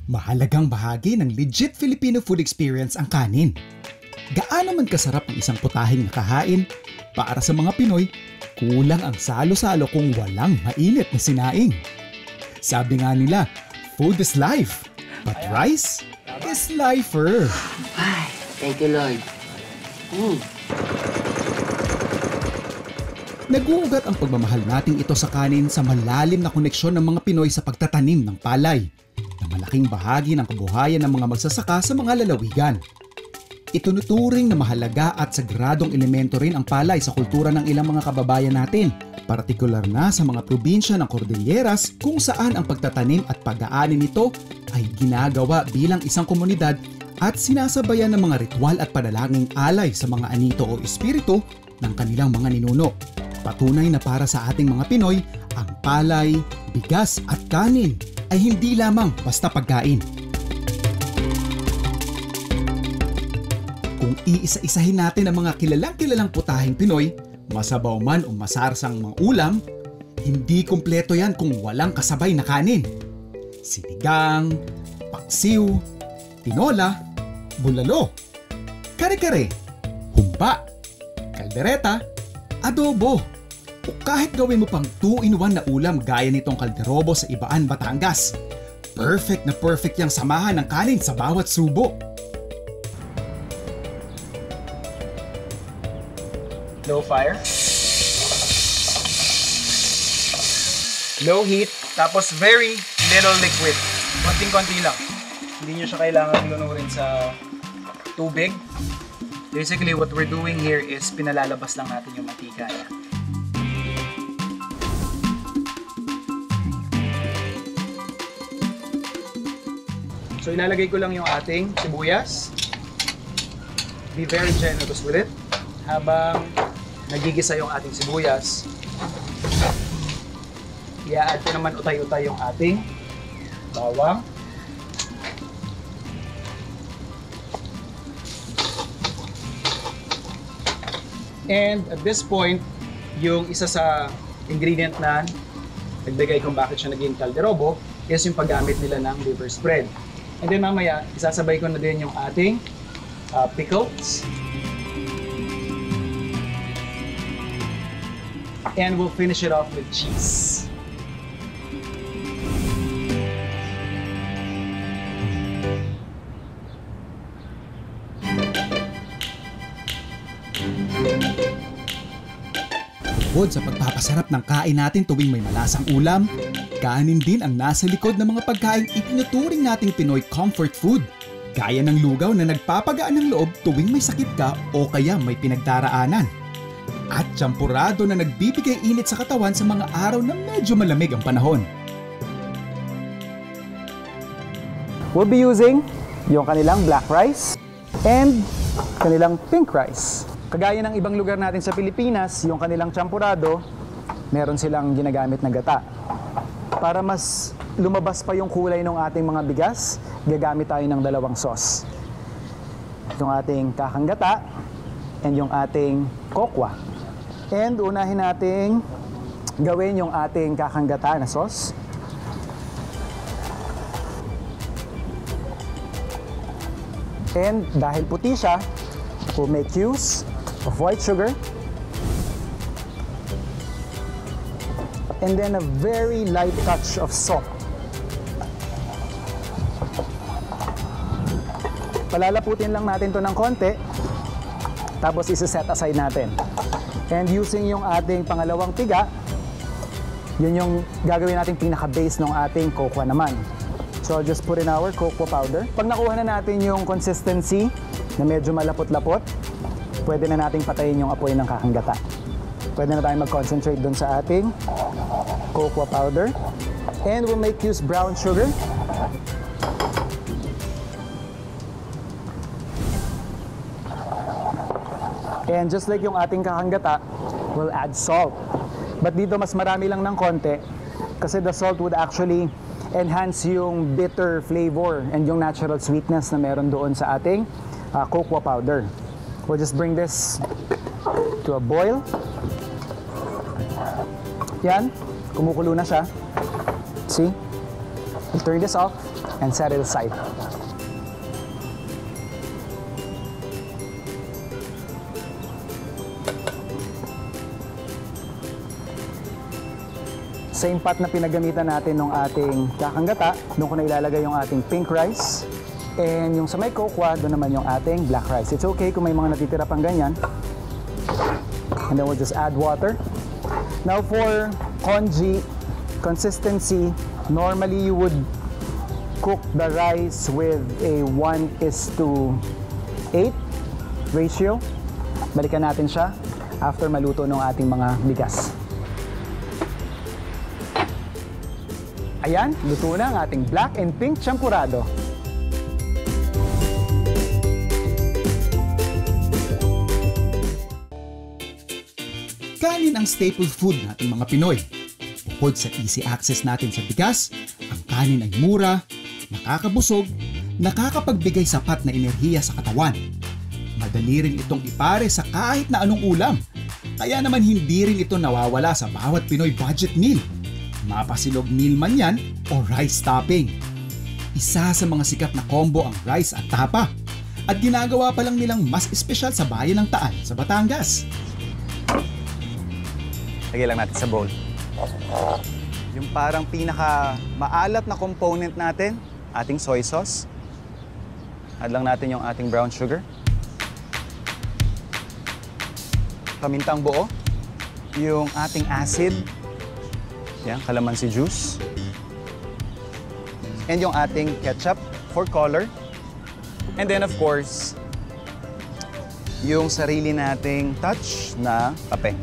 Mahalagang bahagi ng legit Filipino food experience ang kanin. Gaano man kasarap ang isang putahing nakahain, para sa mga Pinoy, kulang ang salo-salo kung walang mainit na sinaing. Sabi nga nila, food is life, but rice is lifer. Ay, thank you Lord. Naguugat ang pagmamahal nating ito sa kanin sa malalim na koneksyon ng mga Pinoy sa pagtatanim ng palay, na malaking bahagi ng kabuhayan ng mga magsasaka sa mga lalawigan. Itunuturing na mahalaga at sagradong elemento rin ang palay sa kultura ng ilang mga kababayan natin, partikular na sa mga probinsya ng Cordilleras kung saan ang pagtatanim at pag-aani nito ay ginagawa bilang isang komunidad at sinasabayan ng mga ritual at panalangin alay sa mga anito o espiritu ng kanilang mga ninuno. Patunay na para sa ating mga Pinoy, ang palay, bigas at kanin ay hindi lamang basta pagkain. Kung iisa-isahin natin ang mga kilalang putahing Pinoy, masabaw man o masarsang mga ulam, hindi kumpleto yan kung walang kasabay na kanin. Sinigang, paksiw, tinola, bulalo, kare-kare, humba, kaldereta, adobo, o kahit gawin mo pang 2-in-1 na ulam gaya nitong kalderobo sa Ibaan, Batangas. Perfect na perfect yung samahan ng kanin sa bawat subo. Low fire. Low heat. Tapos very little liquid. Konting-konti lang. Hindi nyo siya kailangan lunurin sa tubig. Basically, what we're doing here is pinalalabas lang natin yung mantika niya. So, ilalagay ko lang yung ating sibuyas. Be very generous with it. Habang nagigisa yung ating sibuyas, i-add ko naman utay-utay yung ating bawang. And at this point, yung isa sa ingredient na nagbigay kung bakit siya naging kalderobo is yung paggamit nila ng liver spread. And then mamaya, isasabay ko na din yung ating pickles. And we'll finish it off with cheese. Bukod sa pagpapasarap ng kain natin tuwing may malasang ulam, kanin din ang nasa likod ng mga pagkaing itinuturing nating Pinoy comfort food. Gaya ng lugaw na nagpapagaan ng loob tuwing may sakit ka o kaya may pinagdaraanan. At champurado na nagbibigay init sa katawan sa mga araw na medyo malamig ang panahon. We'll be using yung kanilang black rice and kanilang pink rice. Kagaya ng ibang lugar natin sa Pilipinas, yung kanilang champurado, meron silang ginagamit na gata. Para mas lumabas pa yung kulay ng ating mga bigas, gagamit tayo ng dalawang sauce. Yung ating kakang gata and yung ating kokwa. And unahin nating gawin yung ating kakanggata na sauce. And dahil puti siya, we'll make use of white sugar. And then a very light touch of salt. Palalaputin lang natin to ng konti, tapos isa-set aside natin. And using yung ating pangalawang piga, yun yung gagawin nating pinaka-base ng ating kokwa naman. So I'll just put in our kokwa powder. Pag nakuha na natin yung consistency na medyo malapot-lapot, pwede na nating patayin yung apoy ng kakanggata. Pwede na tayong mag-concentrate dun sa ating kokwa powder. And we'll make use brown sugar. And just like yung ating kakanggata, we'll add salt. But dito mas marami lang ng konti kasi the salt would actually enhance yung bitter flavor and yung natural sweetness na meron doon sa ating kokwa powder. We'll just bring this to a boil. Yan, kumukulo na siya. See? We'll turn this off. and set it aside. Same pot na pinagamitan natin ng ating kakanggata, doon ko na ilalagay yung ating pink rice. And yung sa may kokwa, doon naman yung ating black rice. It's okay kung may mga natitira pang ganyan. And then we'll just add water. Now for congee consistency, normally you would cook the rice with a 1:8 ratio. Balikan natin siya after maluto ng ating mga bigas. Ayan, luto na ang ating black and pink champurado. Kanin ang staple food nating mga Pinoy. Bukod sa easy access natin sa bigas, ang kanin ay mura, nakakabusog, nakakapagbigay sapat na enerhiya sa katawan. Madali rin itong ipare sa kahit na anong ulam. Kaya naman hindi rin ito nawawala sa bawat Pinoy budget meal. Mapasilog meal man yan o rice topping. Isa sa mga sikat na combo ang rice at tapa. At ginagawa pa lang nilang mas espesyal sa bayan ng Taal sa Batangas. Lagay lang natin sa bowl. Yung parang pinaka maalat na component natin, ating soy sauce. Add lang natin yung ating brown sugar. Pamintang buo. Yung ating acid. Yan, calamansi juice. And yung ating ketchup for color. And then of course, yung sarili nating touch na kape.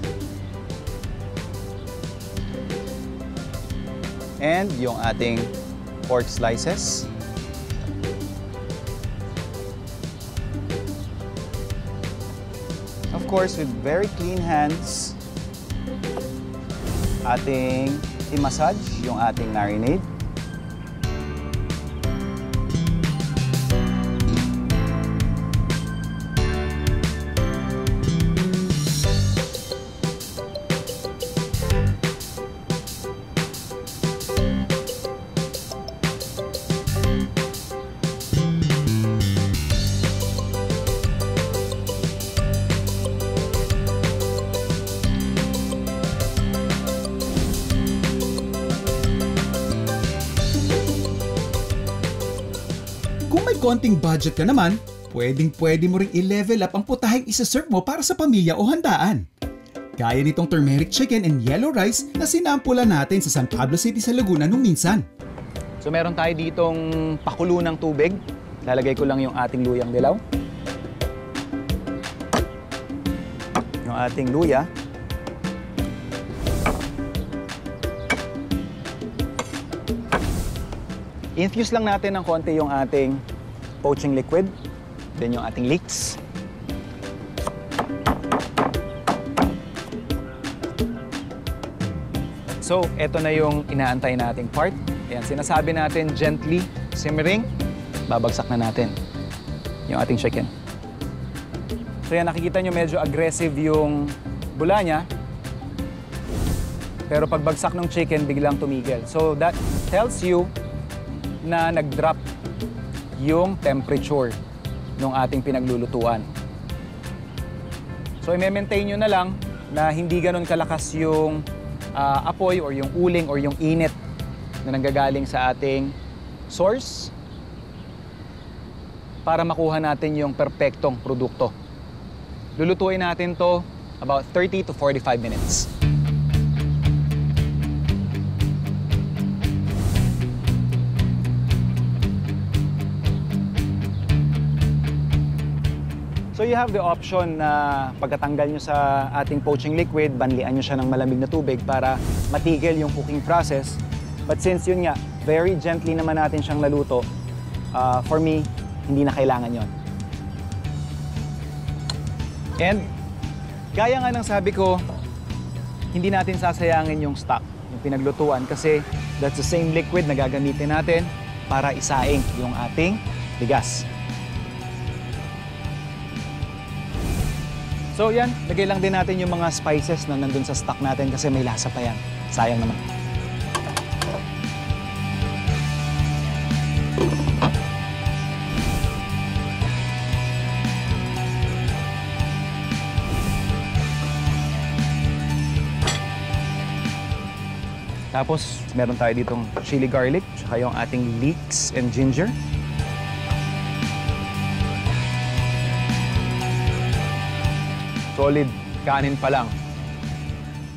And yung ating pork slices. Of course, with very clean hands, ating i-massage yung ating marinade. Konting budget ka naman, pwedeng-pwede mo ring i-level up ang putaheng isa-serve mo para sa pamilya o handaan. Gaya nitong turmeric chicken and yellow rice na sinampulan natin sa San Pablo City sa Laguna nung minsan. So meron tayo ditong pakulo ng tubig. Lalagay ko lang yung ating luyang dilaw. Yung ating luya. Infuse lang natin ng konti yung ating poaching liquid, then yung ating leeks. So, eto na yung inaantay nating part. Ayan, sinasabi natin gently simmering, babagsak na natin yung ating chicken. So yan, nakikita nyo medyo aggressive yung bula niya, pero pagbagsak ng chicken, biglang tumigil. So that tells you na nag-drop yung temperature ng ating pinaglulutuan. So i-maintain nyo na lang na hindi ganun kalakas yung apoy or yung uling or yung init na nanggagaling sa ating source para makuha natin yung perpektong produkto. Lulutuin natin to about 30 to 45 minutes. So you have the option na pagkatanggal nyo sa ating poaching liquid, banlian nyo siya ng malamig na tubig para matigil yung cooking process. But since yun nga, very gently naman natin siyang naluto, for me, hindi na kailangan yon. And gaya nga ng sabi ko, hindi natin sasayangin yung stock, yung pinaglutuan, kasi that's the same liquid na gagamitin natin para isaing yung ating bigas. So yan, lagay lang din natin yung mga spices na nandun sa stock natin kasi may lasa pa yan. Sayang naman. Tapos, meron tayo ditong chili garlic, tsaka yung ating leeks and ginger. Solid. Kanin pa lang.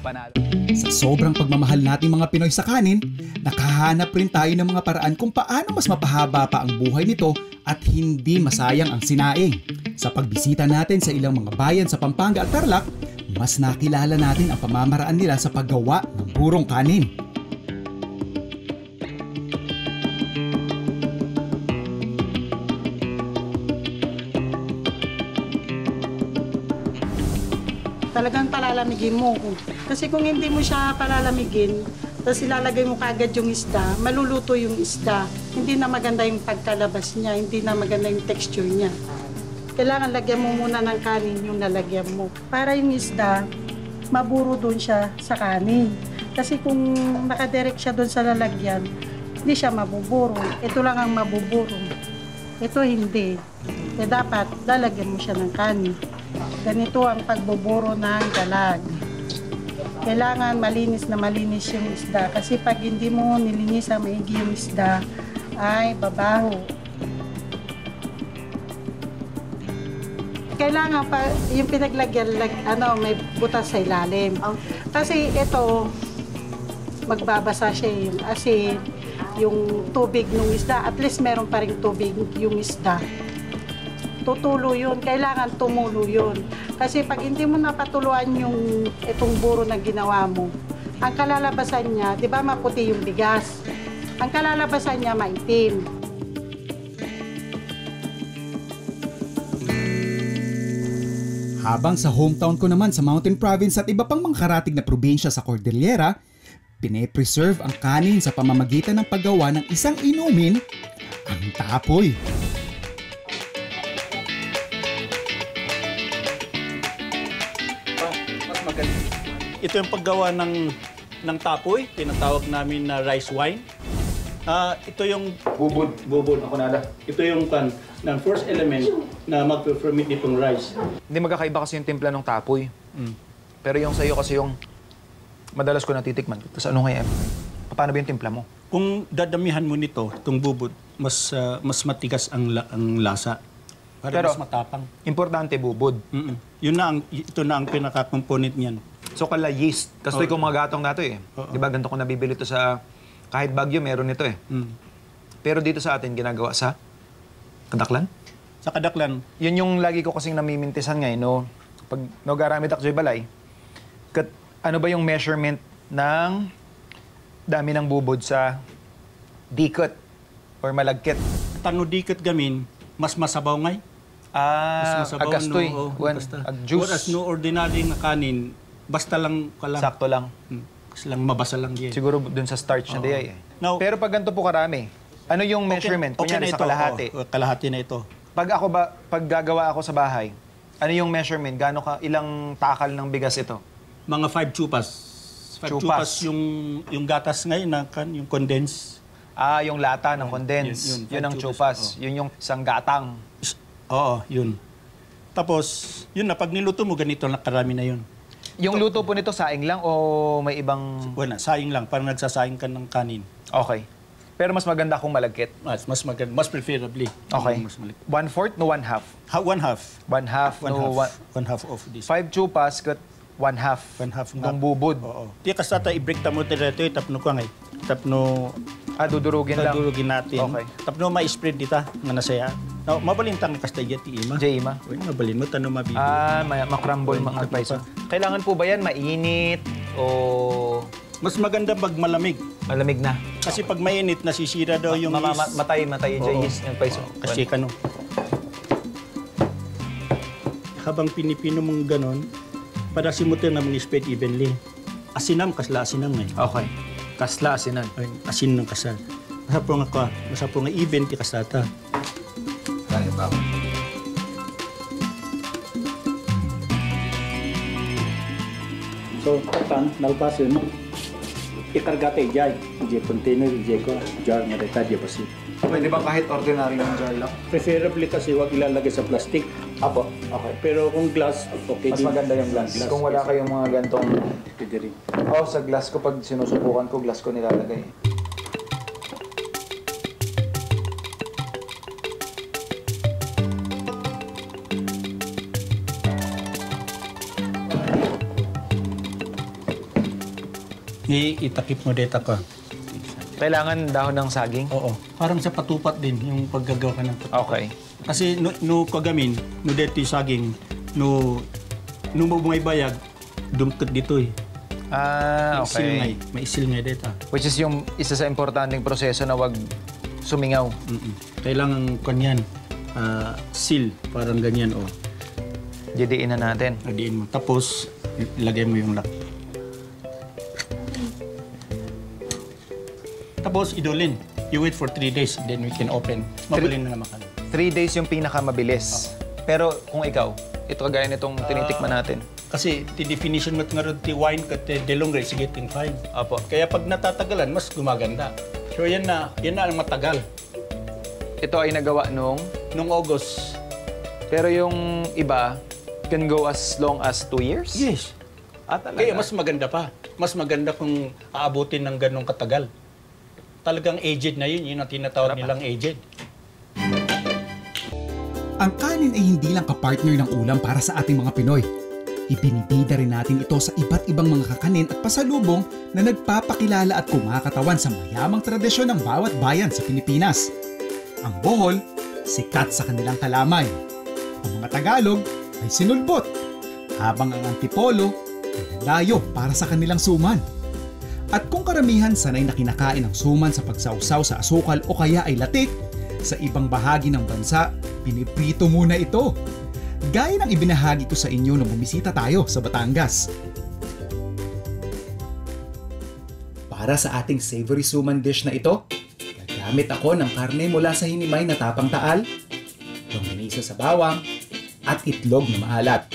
Panalo. Sa sobrang pagmamahal nating mga Pinoy sa kanin, nakahanap rin tayo ng mga paraan kung paano mas mapahaba pa ang buhay nito at hindi masayang ang sinaing. Sa pagbisita natin sa ilang mga bayan sa Pampanga at Tarlac, mas nakilala natin ang pamamaraan nila sa paggawa ng burong kanin. Talagang palalamigin mo. Kasi kung hindi mo siya palalamigin, tapos ilalagay mo kagad yung isda, maluluto yung isda. Hindi na maganda yung pagkalabas niya, hindi na maganda yung texture niya. Kailangan lagyan mo muna ng kanin yung lalagyan mo. Para yung isda, maburo doon siya sa kanin. Kasi kung nakadirect siya doon sa lalagyan, hindi siya mabuburo. Ito lang ang mabuburo. Ito hindi. Dapat lalagyan mo siya ng kanin. Ganito ang pagbuburo ng dalag. Kailangan malinis na malinis yung isda. Kasi pag hindi mo nilinis ang maigi yung isda, ay babaho. Kailangan pa yung pinaglagyan, may butas sa ilalim. Kasi ito, magbabasa siya yung asin, yung tubig ng isda. At least meron pa rin tubig yung isda. Tutulo yun. Kailangan tumulo yun. Kasi pag hindi mo napatuluan yung itong buro na ginawa mo, ang kalalabasan niya, di ba maputi yung bigas? Ang kalalabasan niya maitim. Habang sa hometown ko naman sa Mountain Province at iba pang mga karatig na probinsya sa Cordillera, pine-preserve ang kanin sa pamamagitan ng paggawa ng isang inumin, ang tapoy. Ito yung paggawa ng tapoy, tinatawag namin na rice wine. Ito yung bubod. Ako nala. Ito yung ng first element na mag-ferment itong rice. Hindi magkakaiba kasi yung timpla ng tapoy. Pero yung sa'yo kasi yung madalas ko natitikman. Tapos ano kaya? Paano ba yung timpla mo? Kung dadamihan mo nito, itong bubod, mas matigas ang lasa. Pero mas matapang. Importante bubod. Ito na ang pinaka-component niyan. So kala yeast. Kasi ito yung mga gatong nato eh. Diba ganito ko nabibili ito sa kahit Baguio meron nito eh. Pero dito sa atin ginagawa sa Kadaklan? Sa Kadaklan. Yun yung lagi ko kasing namimintisan ngayon, no? Pag nagaramid ako sa balay, ano ba yung measurement ng dami ng bubod sa dikot or malagkit? Tano dikot gamin, mas masabaw ngay. Agastoy. Juice. Whereas no ordinary na kanin, basta lang kalang. Sakto lang. Kasi lang mabasa lang yan. Siguro dun sa starch na diya eh. Now, pero pag ganito po karami, ano yung measurement? Kunyari sa kalahati. Kalahati na ito. Pag gagawa ako sa bahay, ano yung measurement? Ilang takal ng bigas ito? Mga 5 chupas. 5 chupas yung gatas ngayon, yung condense. Yung lata ng condense. Yun ang chupas. Yun yung isang gatang. Oo, yun. Tapos, yun na, pag niluto mo, ganito na karami na yun. Yung luto po nito, saing lang o may ibang... Wala, saing lang. Parang nagsasaing ka ng kanin. Okay. Pero mas maganda kung malagkit. Mas maganda. Mas preferably. Okay. 1/4 no 1/2? 1/2. 1/2 of this. 5 chupas kat 1/2 ng bubod. Oo. Di kasata i-break tamo dito tapno ko ngay. Tapno dudurugin lang. Dudurugin natin. Okay. Tapno ma-spread dita nga nasaya. Now, mabalintang kastaya ti ima. Ima. Uy, mabalin mo tano mabibi. Makrumble mga advice. Kailangan po ba yan mainit o mas maganda pag malamig? Malamig na. Kasi pag mainit nasisira daw yung yeast. Matay yung yeast ng paiso. Kasi kano. Habang pinipino mong ganon, para simutin na mong spread evenly. Asinam, kasla asinam ngayon. Okay. Kasla asinan. Asin ng kasal. Masapo nga even ti kasata. Kaya ba? So, nalbaso yun. Ikargate jay. Jay container, jay ko, jar nga deka, jay pasi. Pwede ba kahit ordinary yung jar lang? Preferably kasi huwag ilalagay sa plastic. Apo, okay. Pero kung glass, okay Mas din. maganda yung glass. Kung wala kayong mga gantong... Pwede rin. Oh, sa glass ko pag sinusubukan ko, glass ko nilalagay. Itakip mo dito ka. Kailangan dahon ng saging? Oo. Parang sa patupat din yung paggagawa ka ng patupat. Okay. Kasi no kagamin, no dito yung saging, no may bayag, dumkot dito eh. Ah, okay. May isil nga dito. Which is yung isa sa importanteng proseso na wag sumingaw. Kailangan kanyan, seal, parang ganyan oh. Didiin na natin. Adiin mo. Tapos, ilagay mo yung lock. Tapos, idulin. You wait for 3 days, then we can open. Mabalin na naman ka. 3 days yung pinakamabilis. Pero kung ikaw, ito kagaya nitong tinitikman natin. Kasi, definition mo nga rin wine kat delongre, sige, ting fine. Apo. Kaya pag natatagalan, mas gumaganda. So, yan na ang matagal. Ito ay nagawa nung... Nung August. Pero yung iba can go as long as 2 years? Yes. Talaga? Kaya mas maganda pa. Mas maganda kung aabutin ng ganong katagal. Talagang aged na yun ang tinatawag nilang aged. Ang kanin ay hindi lang kapartner ng ulam para sa ating mga Pinoy. Ibinibida rin natin ito sa iba't ibang mga kakanin at pasalubong na nagpapakilala at kumakatawan sa mayamang tradisyon ng bawat bayan sa Pilipinas. Ang Bohol, sikat sa kanilang kalamay. Ang mga Tagalog ay sinulbot, habang ang Antipolo ay nadayo para sa kanilang suman. At kung karamihan sanay na kinakain ang suman sa pagsausaw sa asukal o kaya ay latik, sa ibang bahagi ng bansa, piniprito muna ito. Gaya ng ibinahagi ko sa inyo nung bumisita tayo sa Batangas. Para sa ating savory suman dish na ito, gagamit ako ng karne mula sa hinimay na tapang taal, longganisa sa bawang, at itlog na maalat.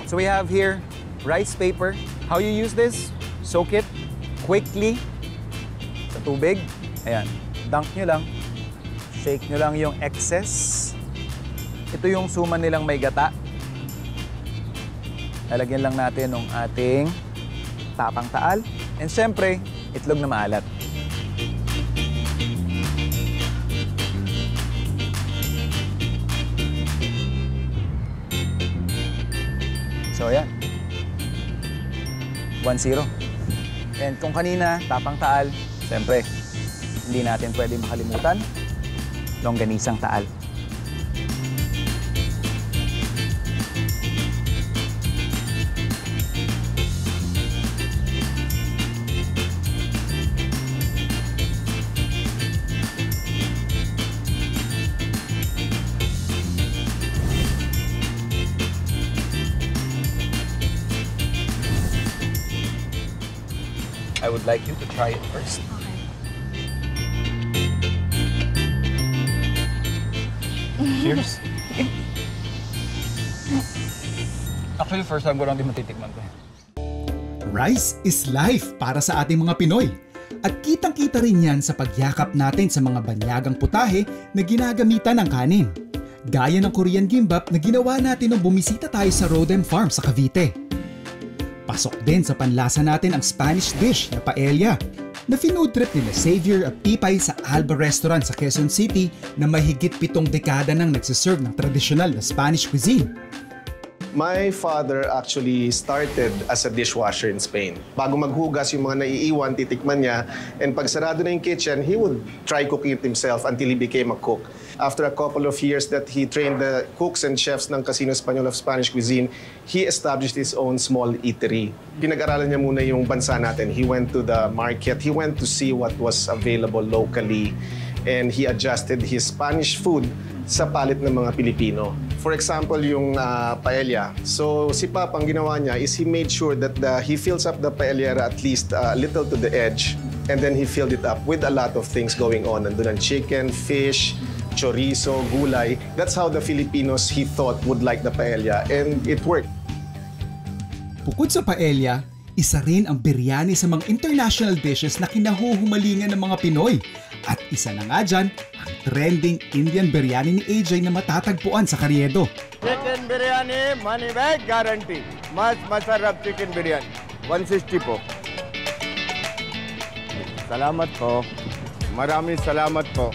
So we have here rice paper. How you use this? Soak it quickly sa tubig. Ayan. Dunk nyo lang. Shake nyo lang yung excess. Ito yung suman nilang may gata. Lalagyan lang natin ng ating tapang taal. And syempre, itlog na maalat. So, ayan. 1-0. And kung kanina, tapang taal, siyempre, hindi natin pwede makalimutan, longganisang taal. I would like you to try it first. Cheers. Actually, first time ko lang din matitikman ko. Rice is life para sa ating mga Pinoy. At kitang-kita rin yan sa pagyakap natin sa mga banyagang putahe na ginagamitan ng kanin. Gaya ng Korean gimbap na ginawa natin nung bumisita tayo sa Rodem Farm sa Cavite. Pasok din sa panlasa natin ang Spanish dish na paella na finood trip nila Xavier at Pipay sa Alba Restaurant sa Quezon City na mahigit 7 dekada nang nagsiserve ng tradisyonal na Spanish cuisine. My father actually started as a dishwasher in Spain. Bago maghugas yung mga naiiwan, titikman niya. And pag sarado na yung kitchen, he would try cooking it himself until he became a cook. After a couple of years that he trained the cooks and chefs ng Casino Español of Spanish Cuisine, he established his own small eatery. Pinag-aralan niya muna yung bansa natin. He went to the market. He went to see what was available locally. And he adjusted his Spanish food sa palit ng mga Pilipino. For example, yung paella. So si Papa, ang ginawa niya is he made sure that he fills up the paellera at least a little to the edge, and then he filled it up with a lot of things going on. Nandun ang chicken, fish, chorizo, gulay. That's how the Filipinos, he thought, would like the paella, and it worked. Bukod sa paella, isa rin ang biryani sa mga international dishes na kinahuhumalingan ng mga Pinoy At isa na nga dyan, ang trending Indian biryani ni AJ na matatagpuan sa Carriedo. Chicken biryani, money back guarantee. Mas masarap chicken biryani. 160 po. Salamat po. Maraming salamat po.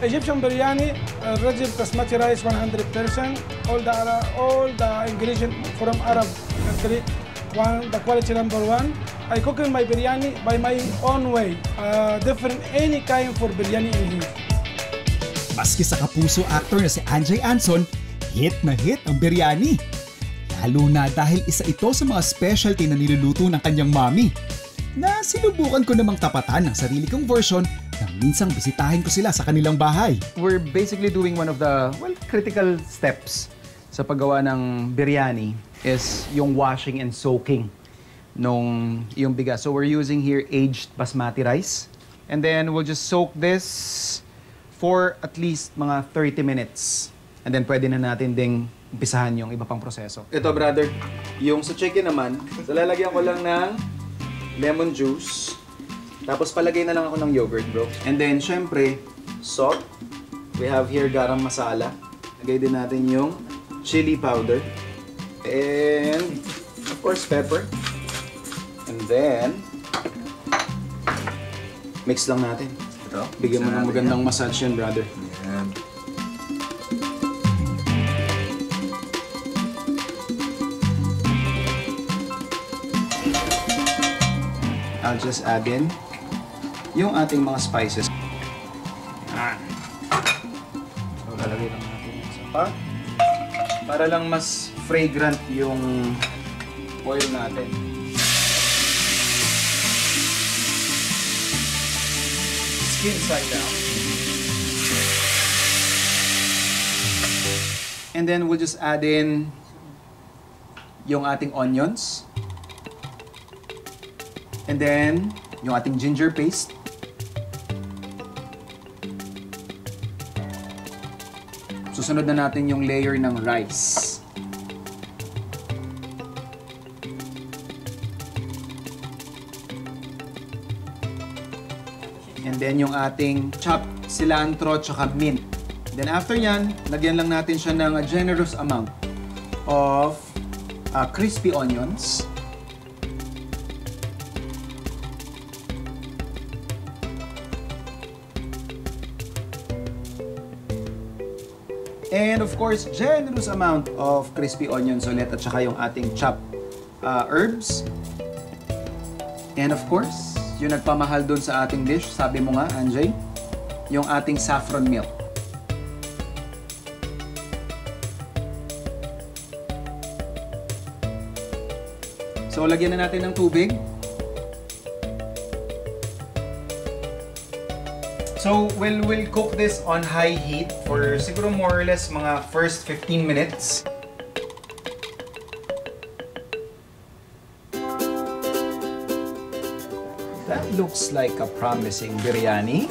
Egyptian biryani, Rajib basmati rice 100%. All the ingredients from Arab country. The quality number one. I cook my biryani by my own way. Different any kind for biryani in here. Maski sa kapuso actor na si Anjay Anson, hit na hit ang biryani. Lalo na dahil isa ito sa mga specialty na niluluto ng kanyang mommy. Na sinubukan ko namang tapatan ng sarili kong version na minsang bisitahin ko sila sa kanilang bahay. We're basically doing one of the critical steps sa paggawa ng biryani is yung washing and soaking nung yung bigas. So we're using here aged basmati rice. And then we'll just soak this for at least mga 30 minutes. And then pwede na natin ding umpisahan yung iba pang proseso. Ito brother, yung sa chicken naman, so lalagyan ko lang ng lemon juice. Tapos palagay na lang ako ng yogurt, bro. And then, syempre, salt. We have here garam masala. Lagay din natin yung chili powder. And, of course, pepper. And then, mix lang natin. Ito? Bigyan mo ng magandang massage yun, brother. Yan. I'll just add in yung ating mga spices. So, lalagay lang natin yung isa pa. Para lang mas fragrant yung oil natin. Skin side down. And then we'll just add in yung ating onions. And then, yung ating ginger paste. Susunod na natin yung layer ng rice. And then yung ating chopped cilantro tsaka mint. Then after yan, lagyan lang natin siya ng a generous amount of crispy onions. And of course, generous amount of crispy onions ulit at saka yung ating chopped herbs. And of course, yung nagpamahal dun sa ating dish, sabi mo nga, Anjay, yung ating saffron milk. So, lagyan na natin ng tubig. So, we'll cook this on high heat for siguro more or less mga first 15 minutes. That looks like a promising biryani.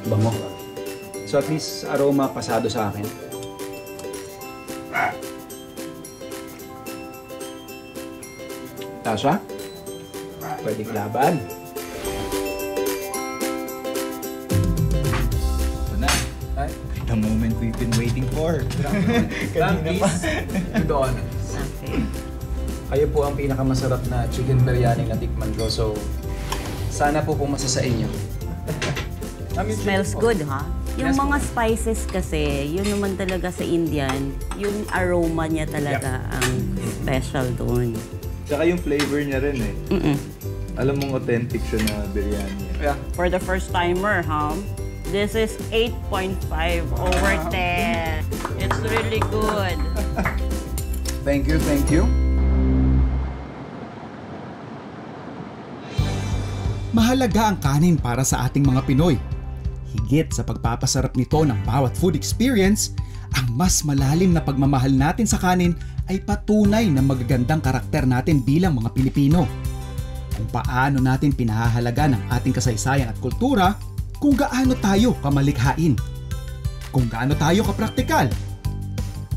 Bango. So at least aroma pasado sa akin. Tasha? Pwede laban. Ito na. The moment we've been waiting for. Kanina pa. Doon. Okay. Kayo po ang pinakamasarap na chicken biryani na tikman ko. So, sana po pumasa sa inyo. Smells good, ha? Yung mga spices kasi, yun naman talaga sa Indian, yung aroma niya talaga ang special doon. Tsaka yung flavor niya rin eh. Alam mong authentic siya na biryani. Yeah. For the first timer, this is 8.5 over 10. It's really good. Thank you, thank you. Mahalaga ang kanin para sa ating mga Pinoy. Higit sa pagpapasarap nito ng bawat food experience, ang mas malalim na pagmamahal natin sa kanin ay patunay ng magagandang karakter natin bilang mga Pilipino. Kung paano natin pinahahalaga ng ating kasaysayan at kultura, kung gaano tayo kamalikhain, kung gaano tayo kapraktikal,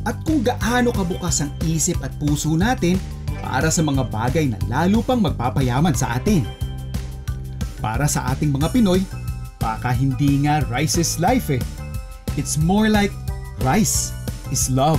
at kung gaano kabukas ang isip at puso natin para sa mga bagay na lalo pang magpapayaman sa atin. Para sa ating mga Pinoy, baka hindi nga rice is life eh. It's more like rice is love.